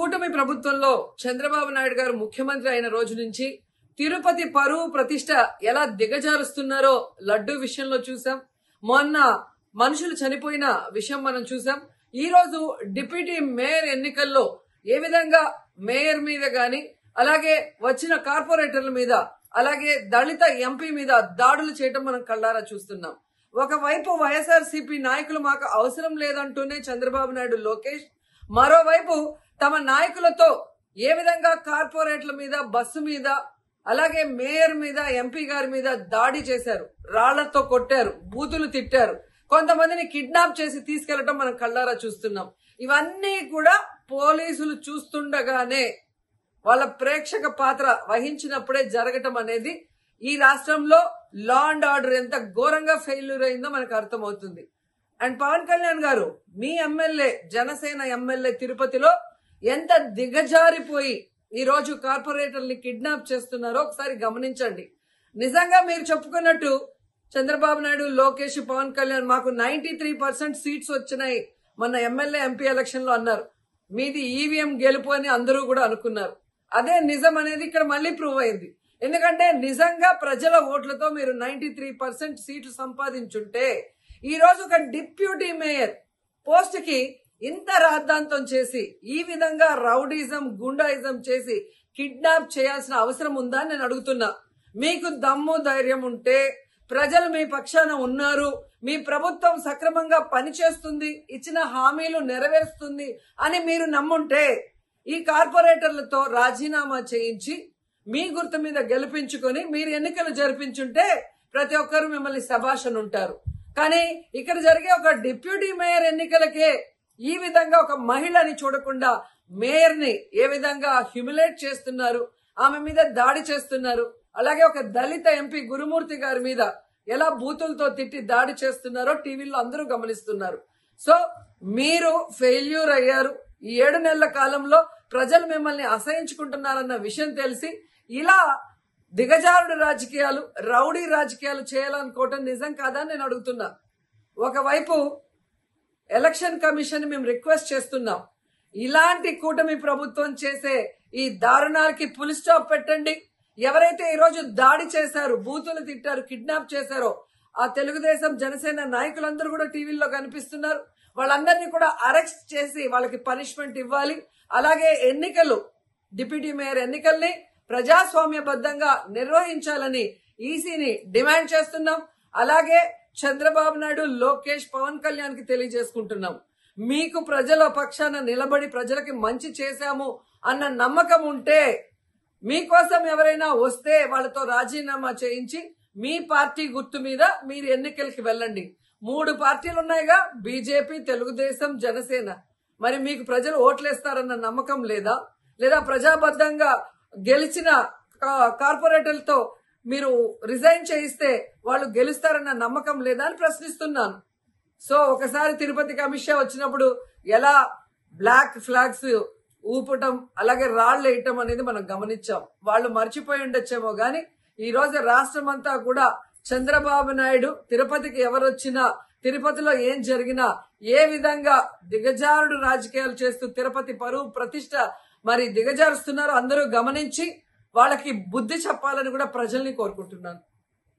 కూటమి ప్రభుత్వంలో చంద్రబాబు నాయుడు గారు ముఖ్యమంత్రి అయిన రోజు నుంచి తిరుపతి పరువు ప్రతిష్ట ఎలా దిగజారుస్తున్నారో లడ్డూ విషయంలో చూసాం. మొన్న మనుషులు చనిపోయిన విషయం మనం చూసాం. ఈ రోజు డిప్యూటీ మేయర్ ఎన్నికల్లో ఏ విధంగా మేయర్ మీద గాని అలాగే వచ్చిన కార్పొరేటర్ల మీద అలాగే దళిత ఎంపీ మీద దాడులు చేయటం మనం కళ్ళారా చూస్తున్నాం. ఒకవైపు వైఎస్ఆర్సీపీ నాయకులు మాకు అవసరం లేదంటూనే చంద్రబాబు నాయుడు లోకేష్, మరోవైపు తమ నాయకులతో ఏ విధంగా కార్పొరేట్ల మీద బస్సు మీద అలాగే మేయర్ మీద ఎంపీ గారి మీద దాడి చేశారు, రాళ్లతో కొట్టారు, బూతులు తిట్టారు, కొంతమందిని కిడ్నాప్ చేసి తీసుకెళ్లడం మనం కళ్ళారా చూస్తున్నాం. ఇవన్నీ కూడా పోలీసులు చూస్తుండగానే వాళ్ళ ప్రేక్షక పాత్ర వహించినప్పుడే జరగటం అనేది ఈ రాష్ట్రంలో లా అండ్ ఆర్డర్ ఎంత ఘోరంగా ఫెయిల్యూర్ అయిందో మనకు అర్థమవుతుంది. అండ్ పవన్ కళ్యాణ్ గారు మీ ఎమ్మెల్యే, జనసేన ఎమ్మెల్యే తిరుపతిలో ఎంత దిగజారిపోయి ఈ రోజు కార్పొరేటర్ని కిడ్నాప్ చేస్తున్నారో ఒకసారి గమనించండి. నిజంగా మీరు చెప్పుకున్నట్టు చంద్రబాబు నాయుడు, లోకేష్, పవన్ కళ్యాణ్ మాకు 93% సీట్స్ వచ్చినాయి మొన్న ఎమ్మెల్యే ఎంపీ ఎలక్షన్ లో అన్నారు. మీది ఈవీఎం గెలుపు అని అందరూ కూడా అనుకున్నారు. అదే నిజం అనేది ఇక్కడ మళ్ళీ ప్రూవ్ అయింది. ఎందుకంటే నిజంగా ప్రజల ఓట్లతో మీరు 93% సీట్లు సంపాదించుంటే ఈ రోజు ఒక డిప్యూటీ మేయర్ పోస్ట్ కి ఇంత రాద్ధాంతం చేసి ఈ విధంగా రౌడీజం, గుండాయిజం చేసి కిడ్నాప్ చేయాల్సిన అవసరం ఉందా అని నేను అడుగుతున్నా. మీకు దమ్ము ధైర్యం ఉంటే, ప్రజలు మీ పక్షాన ఉన్నారు, మీ ప్రభుత్వం సక్రమంగా పనిచేస్తుంది, ఇచ్చిన హామీలు నెరవేరుస్తుంది అని మీరు నమ్ముంటే ఈ కార్పొరేటర్లతో రాజీనామా చేయించి మీ గుర్తు మీద గెలిపించుకొని మీరు ఎన్నికలు జరిపించుంటే ప్రతి ఒక్కరు మిమ్మల్ని శభాష్ ఉంటారు. కానీ ఇక్కడ జరిగే ఒక డిప్యూటీ మేయర్ ఎన్నికలకే ఈ విధంగా ఒక మహిళని చూడకుండా మేయర్ ని ఏ విధంగా హ్యూమిలేట్ చేస్తున్నారు, ఆమె మీద దాడి చేస్తున్నారు, అలాగే ఒక దళిత ఎంపీ గురుమూర్తి గారి మీద ఎలా బూతులతో తిట్టి దాడి చేస్తున్నారో టీవీలో అందరూ గమనిస్తున్నారు. సో మీరు ఫెయిల్యూర్ అయ్యారు. ఈ 7 నెలల కాలంలో ప్రజలు మిమ్మల్ని అసహించుకుంటున్నారన్న విషయం తెలిసి ఇలా దిగజారుడు రాజకీయాలు, రౌడీ రాజకీయాలు చేయాలనుకోవటం నిజం కాదా నేను అడుగుతున్నా. ఒకవైపు ఎలక్షన్ కమిషన్ మేము రిక్వెస్ట్ చేస్తున్నాం, ఇలాంటి కూటమి ప్రభుత్వం చేసే ఈ దారుణాలకి ఫుల్ స్టాప్ పెట్టండి. ఎవరైతే ఈరోజు దాడి చేశారు, బూతులు తిట్టారు, కిడ్నాప్ చేశారో ఆ తెలుగుదేశం, జనసేన నాయకులందరూ కూడా టీవీల్లో కనిపిస్తున్నారు. వాళ్ళందరినీ కూడా అరెస్ట్ చేసి వాళ్ళకి పనిష్మెంట్ ఇవ్వాలి. అలాగే ఎన్నికలు, డిప్యూటీ మేయర్ ఎన్నికల్ని ప్రజాస్వామ్యబద్ధంగా నిర్వహించాలని ఈసీని డిమాండ్ చేస్తున్నాం. అలాగే చంద్రబాబు నాయుడు, లోకేష్, పవన్ కళ్యాణ్ కి తెలియజేసుకుంటున్నాం, మీకు ప్రజల పక్షాన నిలబడి ప్రజలకి మంచి చేశాము అన్న నమ్మకం ఉంటే మీకోసం ఎవరైనా వస్తే వాళ్ళతో రాజీనామా చేయించి మీ పార్టీ గుర్తు మీద మీరు ఎన్నికలకి వెళ్ళండి. 3 పార్టీలు ఉన్నాయిగా, బీజేపీ, తెలుగుదేశం, జనసేన. మరి మీకు ప్రజలు ఓట్లేస్తారన్న నమ్మకం లేదా? లేదా ప్రజాబద్ధంగా గెలిచిన కార్పొరేటర్లతో మీరు రిజైన్ చేయిస్తే వాళ్ళు గెలుస్తారన్న నమ్మకం లేదా అని ప్రశ్నిస్తున్నాను. సో ఒకసారి తిరుపతికి అమిత్ షా వచ్చినప్పుడు ఎలా బ్లాక్ ఫ్లాగ్స్ ఊపటం అలాగే రాళ్లు వేయటం అనేది మనం గమనించాం. వాళ్ళు మర్చిపోయి ఉండొచ్చేమో గాని ఈ రోజు రాష్ట్రం అంతా కూడా చంద్రబాబు నాయుడు తిరుపతికి ఎవరొచ్చినా, తిరుపతిలో ఏం జరిగినా ఏ విధంగా దిగజారుడు రాజకీయాలు చేస్తూ తిరుపతి పరువు ప్రతిష్ట మరి దిగజారుస్తున్నారో అందరూ గమనించి వాళ్ళకి బుద్ధి చెప్పాలని కూడా ప్రజల్ని కోరుకుంటున్నాను.